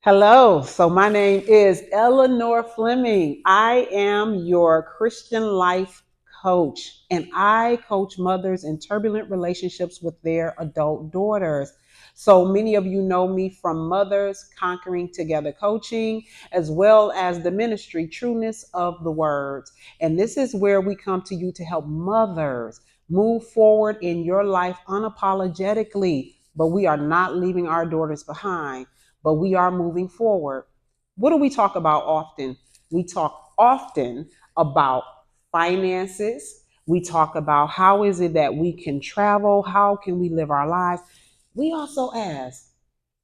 Hello, so my name is Eleanor Fleming. I am your Christian life coach, and I coach mothers in turbulent relationships with their adult daughters. So many of you know me from Mothers Conquering Together Coaching, as well as the ministry Trueness of the Words. And this is where we come to you to help mothers move forward in your life unapologetically, but we are not leaving our daughters behind, but we are moving forward. What do we talk about often? We talk often about finances. We talk about how is it that we can travel? How can we live our lives? We also ask,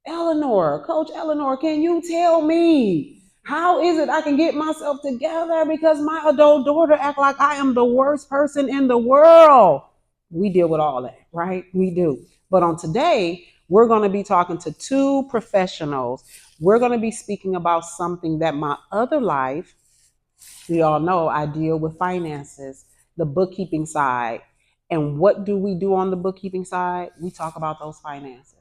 Eleanor, Coach Eleanor, can you tell me how is it I can get myself together because my adult daughter act like I am the worst person in the world? We deal with all that, right? We do. But on today, we're going to be talking to two professionals. We're going to be speaking about something that my other life, we all know I deal with finances, the bookkeeping side. And what do we do on the bookkeeping side? We talk about those finances.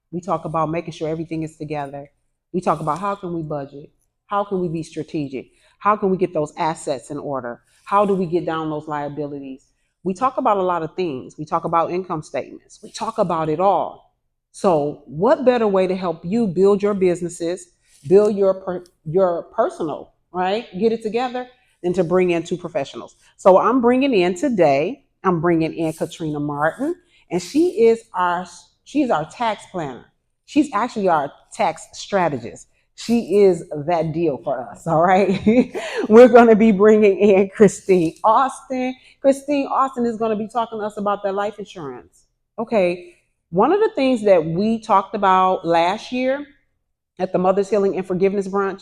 We talk about making sure everything is together. We talk about how can we budget? How can we be strategic? How can we get those assets in order? How do we get down those liabilities? We talk about a lot of things. We talk about income statements. We talk about it all. So, what better way to help you build your businesses, build your personal, right? Get it together than to bring in two professionals. So, I'm bringing in Katrina Martin, and she's our tax planner. She's actually our tax strategist. She is that deal for us. All right. We're going to be bringing in Christine Austin. Christine Austin is going to be talking to us about their life insurance. Okay. One of the things that we talked about last year at the Mother's Healing and Forgiveness Brunch,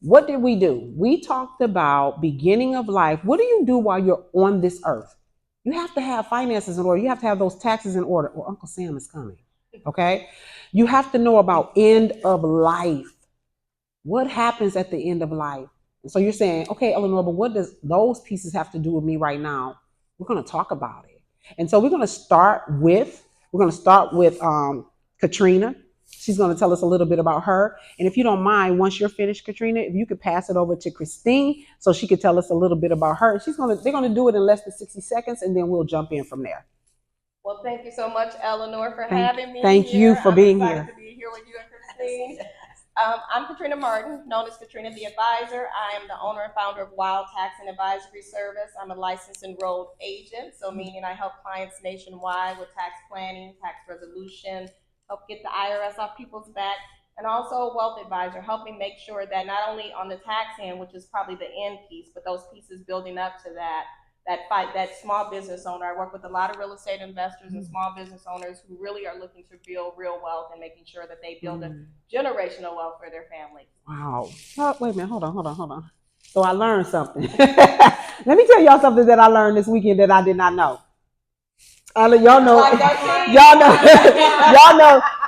what did we do? We talked about beginning of life. What do you do while you're on this earth? You have to have finances in order. You have to have those taxes in order, or Uncle Sam is coming. Okay? You have to know about end of life. What happens at the end of life? And so you're saying, okay, Eleanor, but what does those pieces have to do with me right now? We're going to talk about it. And so we're going to start with Katrina. She's going to tell us a little bit about her. And if you don't mind, once you're finished, Katrina, if you could pass it over to Christine so she could tell us a little bit about her. They're going to do it in less than 60 seconds, and then we'll jump in from there. Well, thank you so much, Eleanor, for having me Thank here. you for being here. I'm excited to be here with you and Christine. I'm Katrina Martin, known as Katrina the Advisor. I am the owner and founder of Wild Tax and Advisory Service. I'm a licensed enrolled agent, so meaning I help clients nationwide with tax planning, tax resolution, help get the IRS off people's back, and also a wealth advisor, helping make sure that not only on the tax end, which is probably the end piece, but those pieces building up to that small business owner. I work with a lot of real estate investors and small business owners who really are looking to build real wealth and making sure that they build a generational wealth for their family. Wow. Oh, wait a minute. Hold on. So I learned something. Let me tell y'all something that I learned this weekend that I did not know. Y'all know,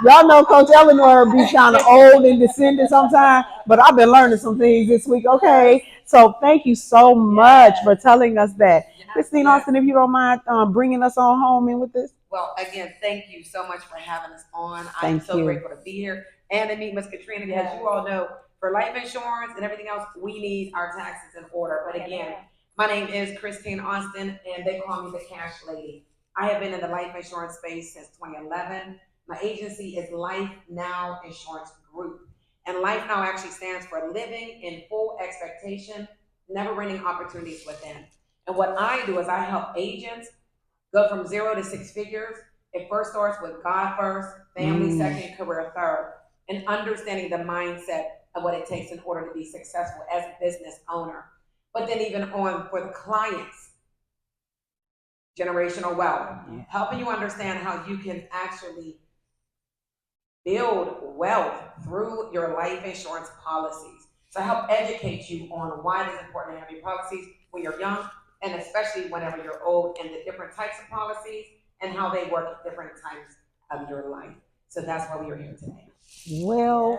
y'all know Coach Eleanor be kind of old and descended sometimes, but I've been learning some things this week. Okay, so thank you so much for telling us that. Christine Austin, if you don't mind bringing us on home in with this. Well, again, thank you so much for having us on. I'm so grateful to be here and to meet Miss Katrina, because you all know for life insurance and everything else, we need our taxes in order. But again, my name is Christine Austin, and they call me the Cash Lady. I have been in the life insurance space since 2011. My agency is Life Now Insurance Group. And Life Now actually stands for Living in Full Expectation, Never-Ending Opportunities Within. And what I do is I help agents go from 0 to 6 figures. It first starts with God first, family second, career third, and understanding the mindset of what it takes in order to be successful as a business owner. But then even on for the clients, generational wealth, helping you understand how you can actually build wealth through your life insurance policies. So I help educate you on why it is important to have your policies when you're young, and especially whenever you're old, and the different types of policies and how they work at different times of your life. So that's why we are here today. Well.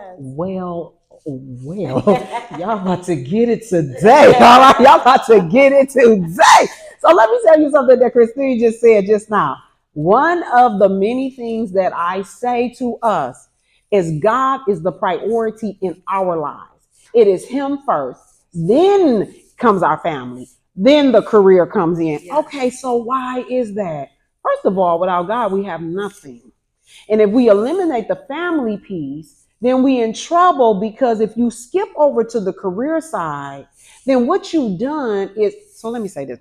Y'all about to get it today. All right, y'all about to get it today. So let me tell you something that Christine just said just now. One of the many things that I say to us is God is the priority in our lives. It is Him first, then comes our family, then the career comes in. Yeah. Okay, so why is that? First of all, without God, we have nothing. And if we eliminate the family piece, then we in trouble, because if you skip over to the career side, then what you've done is, so let me say this.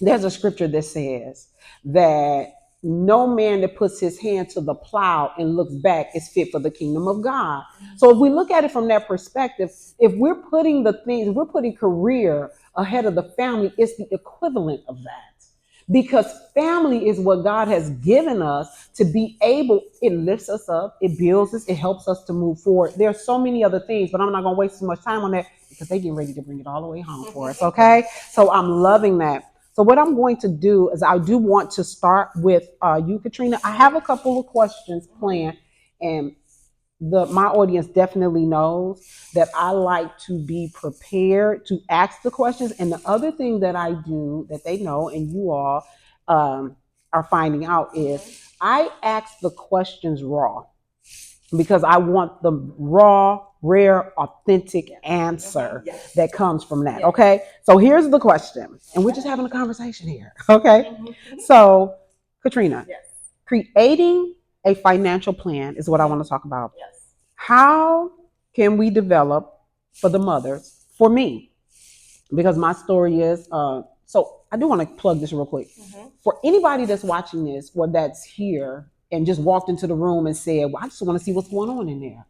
There's a scripture that says that no man that puts his hand to the plow and looks back is fit for the kingdom of God. So if we look at it from that perspective, if we're putting we're putting career ahead of the family, it's the equivalent of that. Because family is what God has given us to be able, it lifts us up, it builds us, it helps us to move forward. There are so many other things, but I'm not going to waste too much time on that because they get ready to bring it all the way home for us, okay? So I'm loving that. So what I'm going to do is I do want to start with you, Katrina. I have a couple of questions planned, and my audience definitely knows that I like to be prepared to ask the questions. And the other thing that I do that they know, and you all are finding out, is I ask the questions raw, because I want the raw, rare, authentic answer that comes from that. Okay. So here's the question, and we're just having a conversation here. Okay. So, Katrina, creating a financial plan is what I want to talk about. Yes. How can we develop, for the mothers, for me, because my story is, so I do want to plug this real quick. For anybody that's watching this or that's here and just walked into the room and said, well, I just want to see what's going on in there.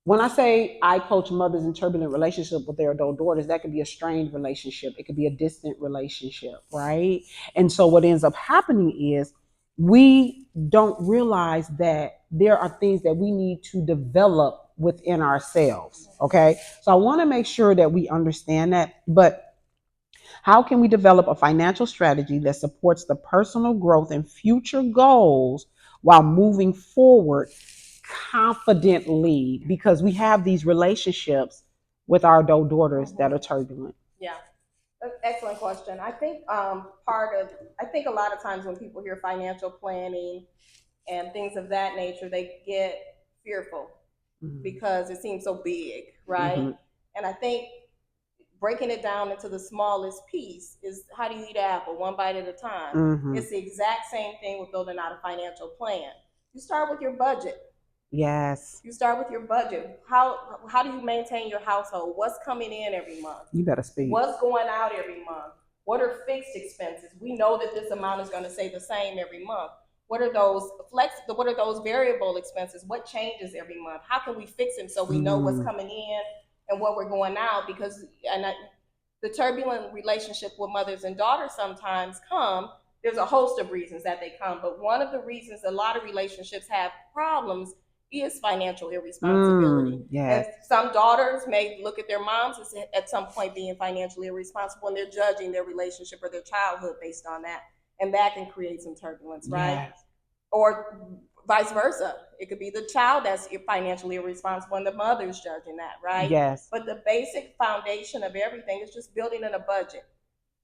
When I say I coach mothers in turbulent relationship with their adult daughters, that could be a strained relationship. It could be a distant relationship, right? And so what ends up happening is we don't realize that there are things that we need to develop within ourselves, okay? So I want to make sure that we understand that. But how can we develop a financial strategy that supports the personal growth and future goals while moving forward confidently, because we have these relationships with our adult daughters that are turbulent? Yeah, excellent question. I think I think a lot of times when people hear financial planning and things of that nature, they get fearful because it seems so big, right? And I think breaking it down into the smallest piece is, how do you eat an apple one bite at a time? It's the exact same thing with building out a financial plan. You start with your budget. Yes. You start with your budget. How do you maintain your household? What's coming in every month? You better speak. What's going out every month? What are fixed expenses? We know that this amount is going to stay the same every month. What are those what are those variable expenses? What changes every month? How can we fix them so we know what's coming in and what we're going out? Because the turbulent relationship with mothers and daughters sometimes there's a host of reasons that they come, but one of the reasons a lot of relationships have problems is financial irresponsibility. Yes. And some daughters may look at their moms as at some point being financially irresponsible, and they're judging their relationship or their childhood based on that. And that can create some turbulence, right? Yes. Or vice versa. It could be the child that's financially irresponsible and the mother's judging that, right? Yes. But the basic foundation of everything is just building in a budget.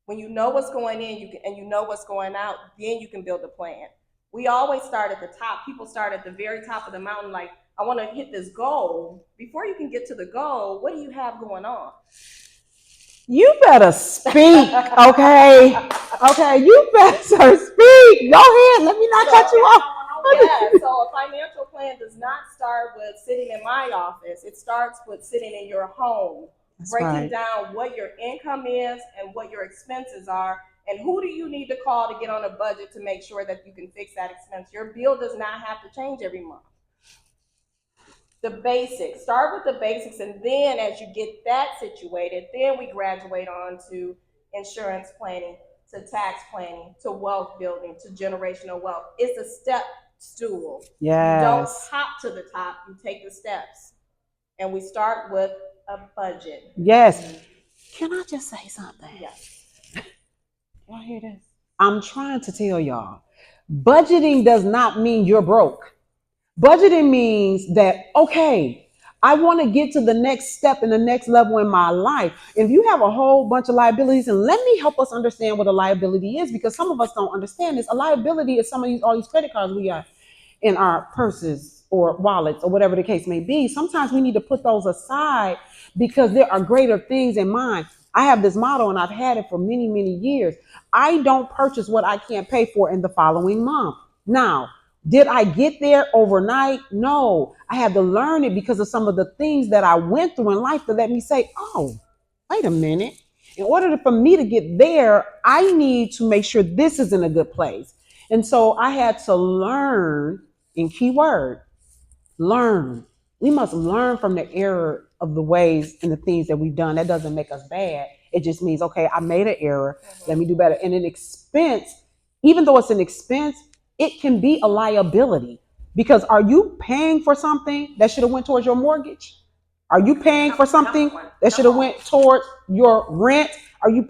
When you know what's going in and you know what's going out, then you can build a plan. We always start at the top. People start at the very top of the mountain, like, I want to hit this goal. Before you can get to the goal, what do you have going on? You better speak, okay? Okay, you better speak. Go ahead. Let me not cut you off. Yeah, so a financial plan does not start with sitting in my office. It starts with sitting in your home. That's breaking down what your income is and what your expenses are, and who do you need to call to get on a budget to make sure that you can fix that expense. Your bill does not have to change every month. The basics. Start with the basics, and then as you get that situated, then we graduate on to insurance planning, to tax planning, to wealth building, to generational wealth. It's a step stool. Yes. You don't hop to the top, you take the steps. And we start with a budget. Yes. Can I just say something? Yes. Y'all hear this? I'm trying to tell y'all, budgeting does not mean you're broke. Budgeting means that, okay, I want to get to the next step and the next level in my life. If you have a whole bunch of liabilities, and let me help us understand what a liability is, because some of us don't understand this. A liability is all these credit cards we got. in our purses or wallets or whatever the case may be. Sometimes we need to put those aside because there are greater things in mind. I have this motto and I've had it for many, many years. I don't purchase what I can't pay for in the following month. Now, did I get there overnight? No. I had to learn it because of some of the things that I went through in life that let me say, oh, wait a minute. In order for me to get there, I need to make sure this is in a good place. And so I had to learn, in keyword, learn. We must learn from the error of the ways and the things that we've done. That doesn't make us bad. It just means, okay, I made an error. Let me do better. And an expense, even though it's an expense, it can be a liability. Because are you paying for something that should have went towards your mortgage? Are you paying for something that should have went towards your rent? Are you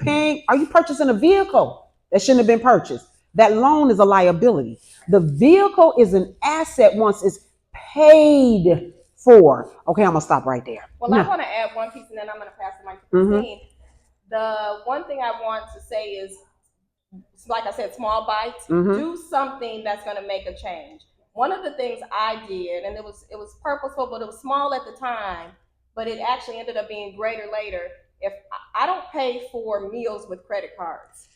purchasing a vehicle that shouldn't have been purchased? That loan is a liability. The vehicle is an asset once it's paid for. Okay, I'm gonna stop right there. Well, I want to add one piece, and then I'm gonna pass the mic to Christine. The one thing I want to say is, like I said, small bites. Do something that's gonna make a change. One of the things I did, and it was purposeful, but it was small at the time, but it actually ended up being greater later. If I don't pay for meals with credit cards,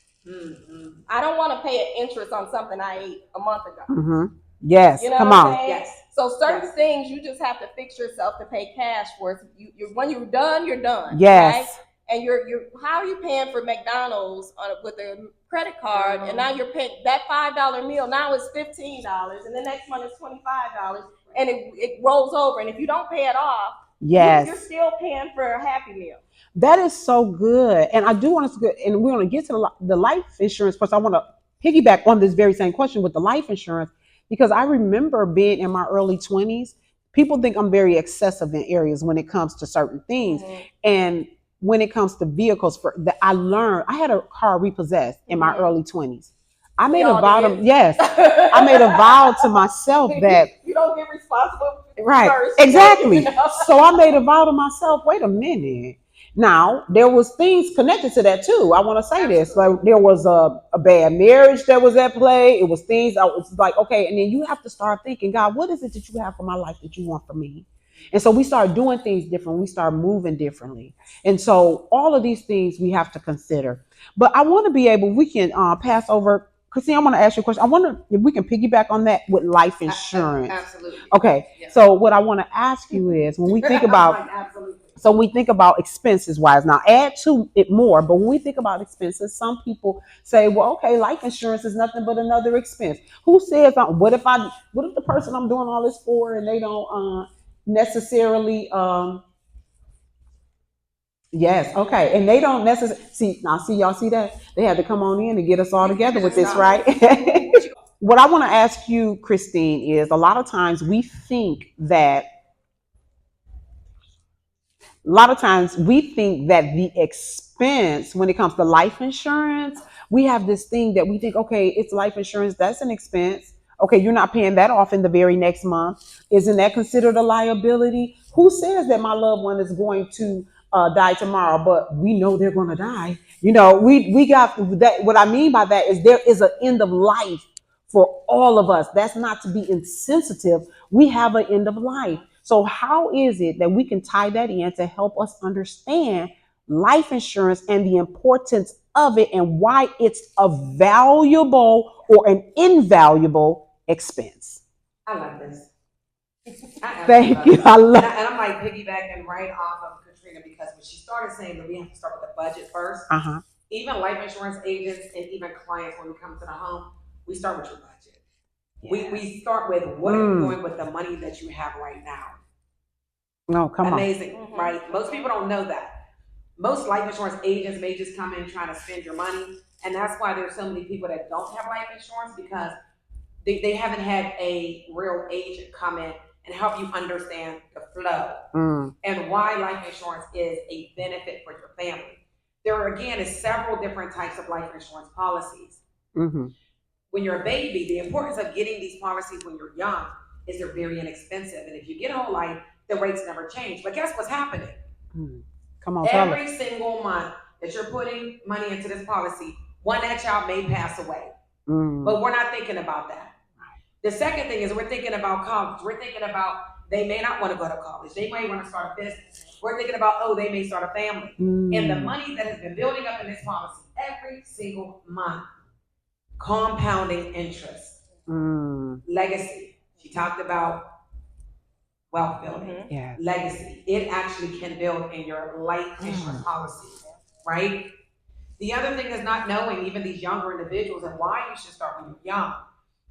I don't want to pay an interest on something I ate a month ago. Yes, you know come what on. I'm saying? Yes. So certain things you just have to fix yourself to pay cash for. When you're done, you're done. Yes. Right? And you're how are you paying for McDonald's with a credit card, and now you're paying that $5 meal now is $15, and the next month is $25, and it rolls over, and if you don't pay it off, yes, you're still paying for a Happy Meal. That is so good, and I do want to, and we're going to get to the life insurance because I want to piggyback on this very same question with the life insurance, because I remember being in my early 20s. People think I'm very excessive in areas when it comes to certain things, and when it comes to vehicles, I learned I had a car repossessed in my early 20s. I made a vow to I made a vow to myself that you don't get responsible right first, exactly. You know? So I made a vow to myself. Wait a minute. Now there was things connected to that too. I want to say this, like there was a bad marriage that was at play. It was things I was like, okay, and then you have to start thinking, God, what is it that you have for my life that you want from me? And so we start doing things different. We start moving differently. And so all of these things we have to consider. But I want to be able, we can pass over. Christine, I want to ask you a question. I wonder if we can piggyback on that with life insurance. Absolutely. Okay. Yes. So what I want to ask you is when we think about, so we think about expenses wise, now add to it more, but when we think about expenses, some people say, well, okay, life insurance is nothing but another expense. Who says, what if the person I'm doing all this for and they don't necessarily yes, okay, and they don't necessarily see y'all see that they had to come on in and get us all together with this, right? What I want to ask you, Christine, is a lot of times we think that the expense when it comes to life insurance, we have this thing that we think, okay, it's life insurance, that's an expense. Okay, you're not paying that off in the very next month. Isn't that considered a liability? Who says that my loved one is going to die tomorrow, but we know they're going to die? You know, we got that. What I mean by that is there is an end of life for all of us. That's not to be insensitive. We have an end of life. So how is it that we can tie that in to help us understand life insurance and the importance of it and why it's a valuable or an invaluable expense? I love this. Thank you. I love and I'm like piggybacking right off of Katrina, because when she started saying that we have to start with the budget first, even life insurance agents and even clients, when we come to the home, we start with your budget. Yes. We start with what are you doing with the money that you have right now? No, come Amazing, on. Right? Most people don't know that. Most life insurance agents may just come in trying to spend your money, and that's why there's so many people that don't have life insurance, because they haven't had a real agent come in and help you understand the flow and why life insurance is a benefit for your family. There are, again, is several different types of life insurance policies. When you're a baby, the importance of getting these policies when you're young is they're very inexpensive. And if you get whole life, the rates never change. But guess what's happening? Come on, every single month that you're putting money into this policy, that child may pass away. But we're not thinking about that. The second thing is we're thinking about college. We're thinking about they may not want to go to college. They may want to start a business. We're thinking about, oh, they may start a family. And the money that has been building up in this policy every single month, compounding interest, legacy. She talked about wealth building, legacy. It actually can build in your life insurance policy, right? The other thing is not knowing even these younger individuals and why you should start when you're young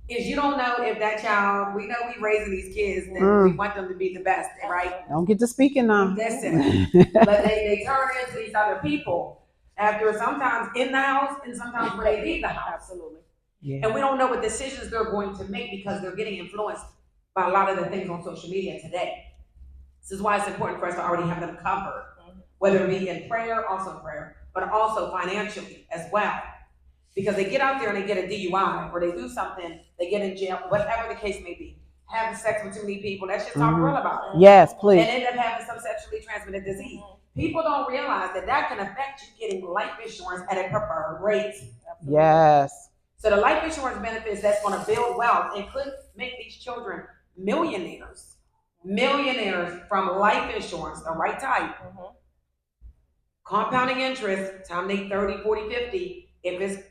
is you don't know if that child, we know we raising these kids and we want them to be the best, right? Don't get to speaking now. Listen, but they turn into these other people after sometimes in the house and sometimes when they leave the house. Absolutely. Yeah. And we don't know what decisions they're going to make because they're getting influenced by a lot of the things on social media today. This is why it's important for us to already have them covered, whether it be in prayer, also in prayer, but also financially as well. Because they get out there and they get a DUI or they do something, they get in jail, whatever the case may be. Having sex with too many people, let's just talk real about it. Yes, please. And end up having some sexually transmitted disease. People don't realize that that can affect you getting life insurance at a preferred rate. Yes. So the life insurance benefits that's going to build wealth and could make these children millionaires. Millionaires from life insurance, the right type. Compounding interest, time they 30, 40, 50, if it's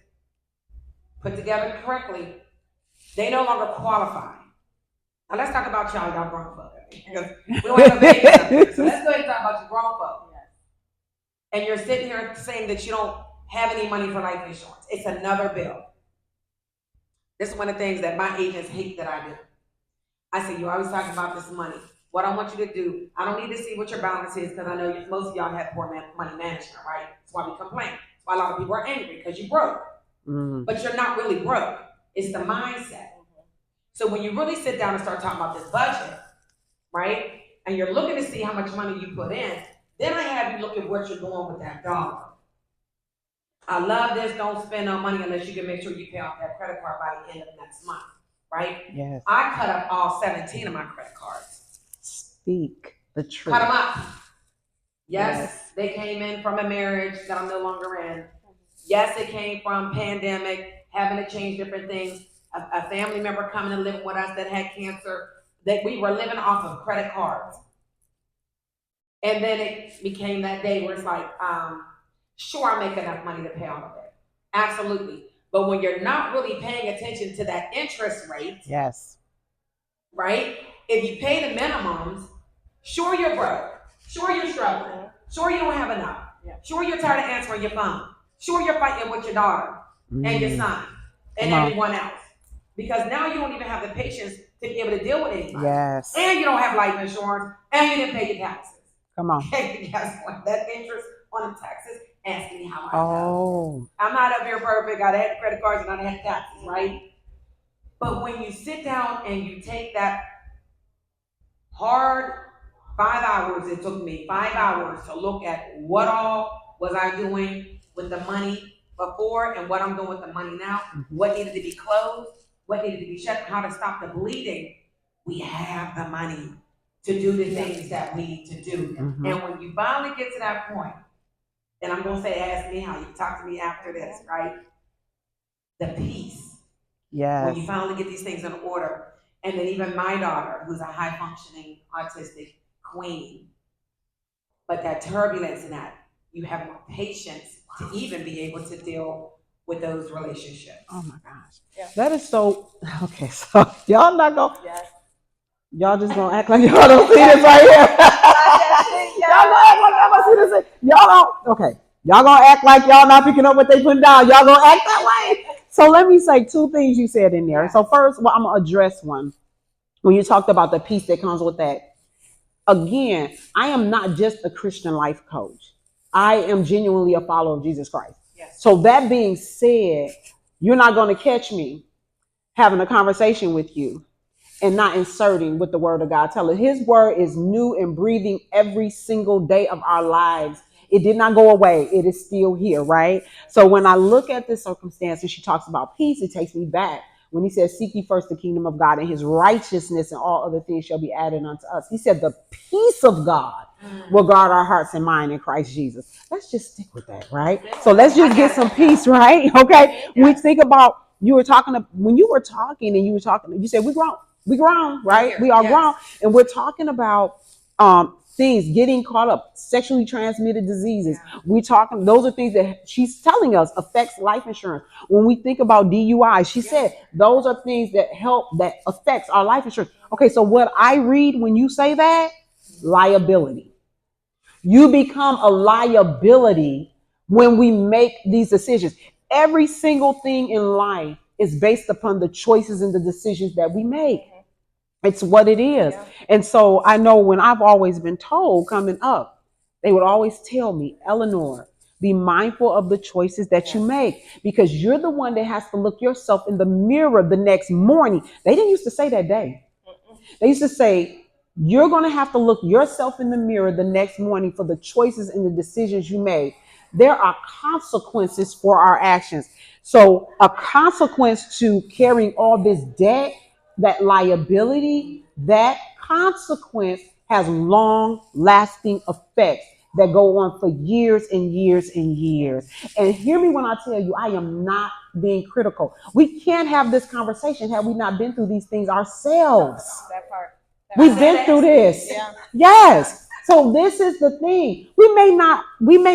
put together correctly, they no longer qualify. Now let's talk about y'all grown folk. Because we don't have no babies up here. So let's go ahead and talk about you grown folk. And you're sitting here saying that you don't have any money for life insurance. It's another bill. This is one of the things that my agents hate that I do. I say, you always talking about this money. What I want you to do, I don't need to see what your balance is because I know most of y'all have poor money management, right? That's why we complain. That's why a lot of people are angry because you broke. But you're not really broke. It's the mindset. So when you really sit down and start talking about this budget, right? And you're looking to see how much money you put in, then I have you look at what you're doing with that dollar. I love this. Don't spend no money unless you can make sure you pay off that credit card by the end of next month, right? Yes. I cut up all 17 of my credit cards. Speak the truth. Cut them up. Yes, they came in from a marriage that I'm no longer in. Yes, it came from pandemic, having to change different things. A family member coming and living with us that had cancer, that we were living off of credit cards. And then it became that day where it's like, sure, I make enough money to pay all of it. Absolutely. But when you're not really paying attention to that interest rate, yes, right? If you pay the minimums, sure you're broke. Sure you're struggling. Sure you don't have enough. Sure you're tired of answering your phone. Sure you're fighting with your daughter and your son and everyone else. Because now you don't even have the patience to be able to deal with anybody. Yes. And you don't have life insurance and you didn't pay your taxes. Come on. And guess what? That interest on the taxes, ask me how I know. Oh. I'm not up here perfect. I had credit cards and I had taxes, right? But when you sit down and you take that hard 5 hours, it took me 5 hours to look at what all was I doing with the money before and what I'm doing with the money now, what needed to be closed, what needed to be shut, how to stop the bleeding. We have the money to do the things that we need to do. And when you finally get to that point, and I'm gonna say, ask me how, you talk to me after this, right? The peace. Yes. When you finally get these things in order. And then even my daughter, who's a high functioning autistic queen, but that turbulence in that, you have more patience to even be able to deal with those relationships. Oh my gosh. Yeah. That is so, okay, so y'all not gonna, y'all just gonna act like y'all don't see this right here. Y'all gonna act like y'all don't see this. Y'all don't, okay. Y'all gonna act like y'all not picking up what they putting down. Y'all gonna act that way. So let me say two things you said in there. So first, well, I'm gonna address one. When you talked about the peace that comes with that. Again, I am not just a Christian life coach. I am genuinely a follower of Jesus Christ. Yes. So that being said, you're not going to catch me having a conversation with you and not inserting what the word of God tells us. His word is new and breathing every single day of our lives. It did not go away. It is still here, right? So when I look at this circumstance and she talks about peace, it takes me back. When he says, seek ye first the kingdom of God and his righteousness and all other things shall be added unto us. He said the peace of God will guard our hearts and mind in Christ Jesus. Let's just stick with that, right? So let's just get some peace, right? Okay. We think about you were talking when you were talking and you said we grown, right? We are grown, and we're talking about things getting caught up, sexually transmitted diseases. We talking those are things that she's telling us affects life insurance. When we think about DUI, she said those are things that affects our life insurance. Okay, so what I read when you say that, liability. You become a liability when we make these decisions. Every single thing in life is based upon the choices and the decisions that we make. It's what it is. Yeah. And so I know when I've always been told coming up, they would always tell me, Eleanor, be mindful of the choices that you make, because you're the one that has to look yourself in the mirror the next morning. They didn't used to say that day. They used to say, you're going to have to look yourself in the mirror the next morning for the choices and the decisions you made. There are consequences for our actions. So a consequence to carrying all this debt, that liability, that consequence has long lasting effects that go on for years and years and years. And hear me when I tell you, I am not being critical. We can't have this conversation had we not been through these things ourselves. That part. We've been through this. Yeah. Yes. So this is the thing. We may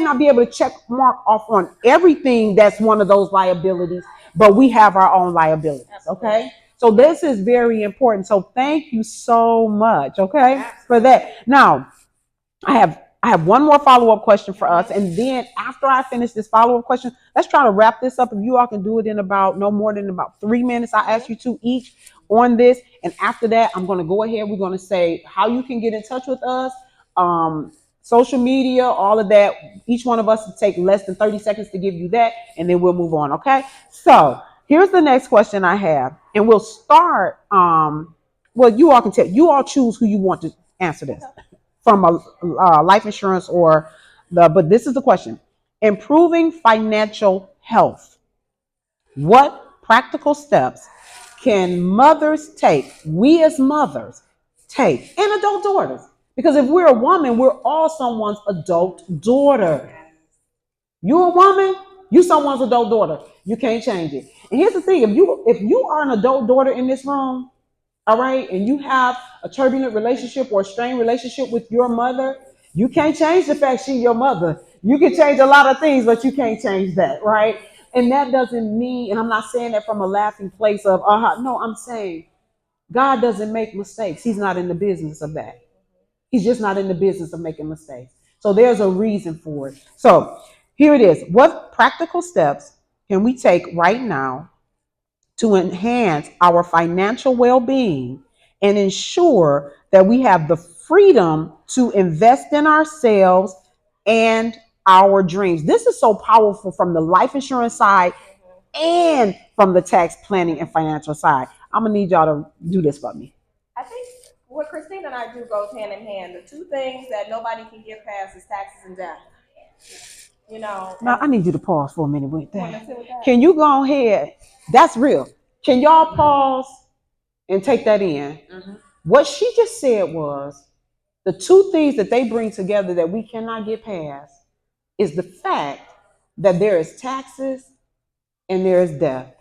not be able to check mark off on everything that's one of those liabilities, but we have our own liabilities. Okay. So this is very important. So thank you so much. Okay, for that. Now, I have one more follow-up question for us. And then after I finish this follow-up question, let's try to wrap this up. If you all can do it in about no more than about 3 minutes, I ask you to each on this. And after that, I'm going to go ahead. We're going to say how you can get in touch with us, social media, all of that. Each one of us will take less than 30 seconds to give you that, and then we'll move on. Okay. So here's the next question I have, and we'll start. Well, you all can tell. You all choose who you want to answer this from a life insurance but this is the question. Improving financial health. What practical steps can mothers take, we as mothers take, and adult daughters? Because if we're a woman, we're all someone's adult daughter. You're a woman, you someone's adult daughter. You can't change it. And here's the thing, if you are an adult daughter in this room, all right, and you have a turbulent relationship or a strained relationship with your mother, you can't change the fact she's your mother. You can change a lot of things, but you can't change that, right? And that doesn't mean, and I'm not saying that from a laughing place of, no, I'm saying God doesn't make mistakes. He's not in the business of that. He's just not in the business of making mistakes. So there's a reason for it. So here it is. What practical steps can we take right now to enhance our financial well-being and ensure that we have the freedom to invest in ourselves and our dreams? This is so powerful from the life insurance side and from the tax planning and financial side. I'm gonna need y'all to do this for me. I think what Christine and I do goes hand in hand. The two things that nobody can get past is taxes and debt. You know. Now I need you to pause for a minute with that. Can you go ahead? That's real. Can y'all pause and take that in? Mm-hmm. What she just said was the two things that they bring together that we cannot get past is the fact that there is taxes and there is death.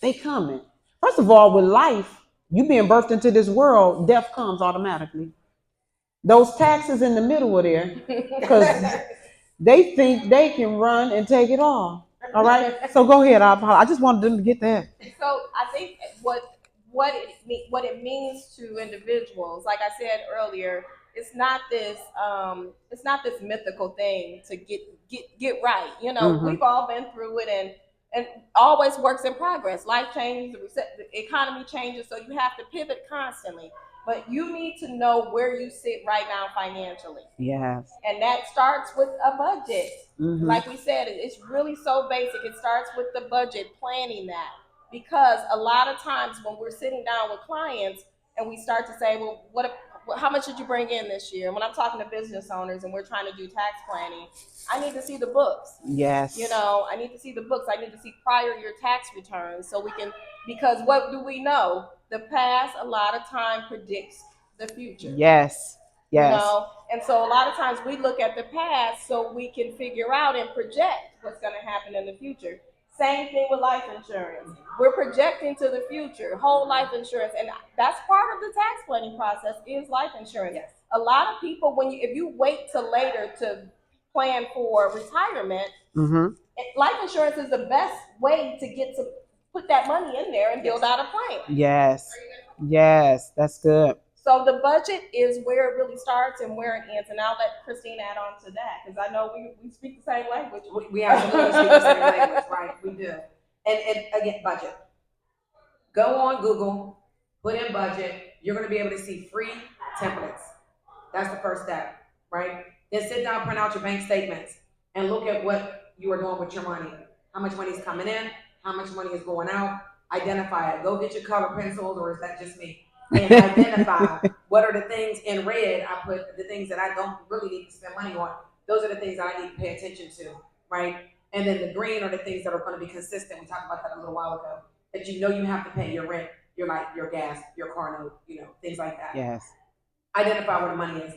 They coming. First of all, with life, you being birthed into this world, death comes automatically. Those taxes in the middle of there, because they think they can run and take it all. All right. So go ahead. I just wanted them to get that. So I think what it means to individuals, like I said earlier, it's not this mythical thing to get right. You know, mm-hmm. We've all been through it, and always works in progress. Life changes, the economy changes, so you have to pivot constantly. But you need to know where you sit right now financially. Yes. And that starts with a budget. Mm-hmm. Like we said, it's really so basic. It starts with the budget, planning that. Because a lot of times when we're sitting down with clients and we start to say, well, how much did you bring in this year? And when I'm talking to business owners and we're trying to do tax planning, I need to see the books. Yes. You know, I need to see the books. I need to see prior year tax returns so we can, because what do we know? The past a lot of time predicts the future. Yes. Yes. You know, and so a lot of times we look at the past so we can figure out and project what's going to happen in the future. Same thing with life insurance. We're projecting to the future, whole life insurance, and that's part of the tax planning process is life insurance. Yes. A lot of people, if you wait till later to plan for retirement, life insurance is the best way to get to put that money in there and build out a plan. Yes. Yes, that's good. So the budget is where it really starts and where it ends. And I'll let Christine add on to that because I know we speak the same language. We absolutely speak the same language, right? We do. And again, budget. Go on Google, put in budget. You're going to be able to see free templates. That's the first step, right? Then sit down, print out your bank statements, and look at what you are doing with your money. How much money is coming in? How much money is going out? Identify it. Go get your color pencils, or is that just me? And identify what are the things in red. I put the things that I don't really need to spend money on. Those are the things that I need to pay attention to, right? And then the green are the things that are going to be consistent. We talked about that a little while ago. That you know you have to pay your rent, your light, your gas, your car note, things like that. Yes. Identify where the money is.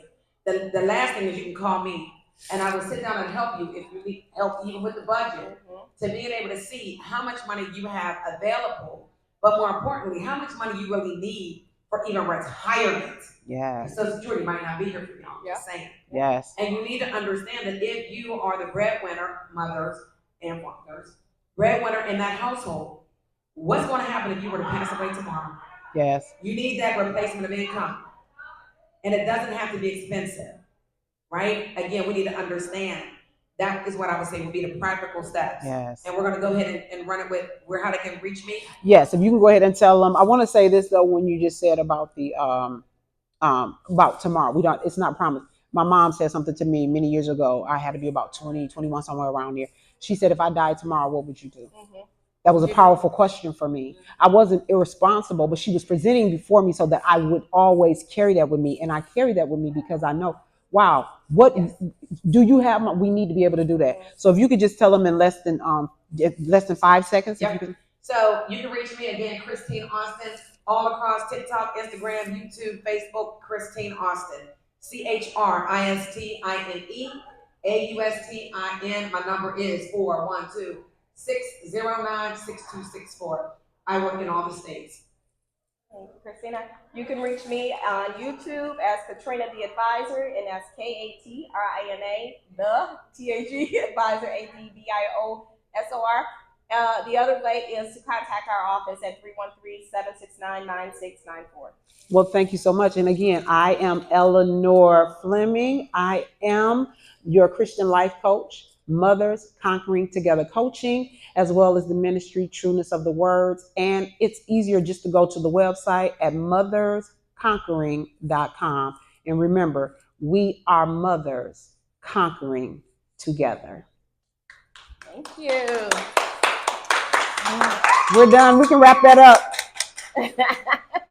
The last thing is you can call me, and I will sit down and help you if you need help even with the budget, to being able to see how much money you have available, but more importantly, how much money you really need for even retirement. Yes. Social Security might not be here for y'all. Yeah. Just saying. Yes. And you need to understand that if you are the breadwinner, mothers and fathers, breadwinner in that household, what's going to happen if you were to pass away tomorrow? Yes. You need that replacement of income. And it doesn't have to be expensive, right? Again, we need to understand. That is what I would say would be the practical steps. Yes. And we're going to go ahead and run it with how they can reach me. Yes, if you can go ahead and tell them. I want to say this though, when you just said about the about tomorrow, it's not promised. My mom said something to me many years ago. I had to be about 20, 21, somewhere around there. She said, if I died tomorrow, what would you do? That was a powerful question for me. I wasn't irresponsible, but she was presenting before me so that I would always carry that with me. And I carry that with me because I know, wow, what do you have? We need to be able to do that. So if you could just tell them in less than 5 seconds. Yep. So you can reach me again, Christine Austin, all across TikTok, Instagram, YouTube, Facebook, Christine Austin. CHRISTINE AUSTIN. My number is 412-609-6264. I work in all the states. Thank you, Christina. You can reach me on YouTube as Katrina the Advisor, and that's KATRINA, the TAG Advisor, ADVIOSOR. The other way is to contact our office at 313-769-9694. Well, thank you so much. And again, I am Eleanor Fleming. I am your Christian life coach, Mothers Conquering Together Coaching, as well as the ministry Trueness of the Words. And it's easier just to go to the website at mothersconquering.com. And remember, we are mothers conquering together. Thank you. We're done. We can wrap that up.